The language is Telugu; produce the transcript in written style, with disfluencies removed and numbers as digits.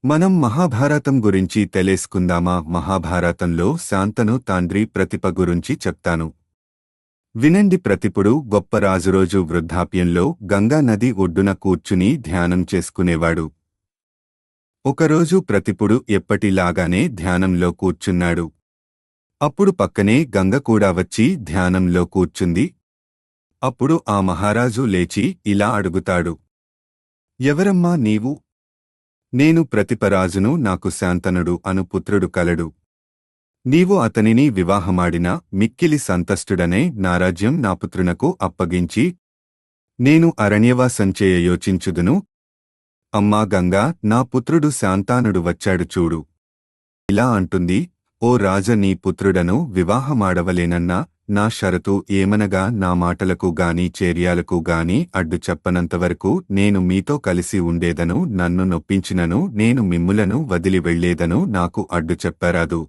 మనం మహాభారతం గురించి తెలిసుకుందామా? మహాభారతంలో శాంతను తాండ్రి ప్రతిప గురించి చెప్తాను. వినండి. ప్రతిపుడు గొప్ప రాజురోజు వృద్ధాప్యంలో గంగా నది ఒడ్డున కూర్చుని ధ్యానం చేసుకునేవాడు. ఒకరోజు ప్రతిపుడు ఎప్పటిలాగానే ధ్యానంలో కూర్చున్నాడు. అప్పుడు పక్కనే గంగ కూడా వచ్చి ధ్యానంలో కూర్చుంది. అప్పుడు ఆ మహారాజు లేచి ఇలా అడుగుతాడు, ఎవరమ్మా నీవు? నేను ప్రతిపరాజును. నాకు శాంతనుడు అను పుత్రుడు కలడు. నీవు అతనిని వివాహమాడినా మిక్కిలి సంతస్తుడనే నా రాజ్యం నా పుత్రునకు అప్పగించి నేను అరణ్యవాసంచేయ యోచించుదును. అమ్మా గంగా, నా పుత్రుడు శాంతానుడు వచ్చాడు చూడు. ఇలా అంటుంది, ఓ రాజ, నీ పుత్రుడను వివాహమాడవలేనన్నా నా షరతు ఏమనగా, నా మాటలకు గాని చర్యలకు గాని అడ్డు చెప్పనంతవరకు నేను మీతో కలిసి ఉండేదను. నన్ను నొప్పించినను నేను మిమ్ములను వదిలి వెళ్లేదను. నాకు అడ్డు చెప్పరాదు.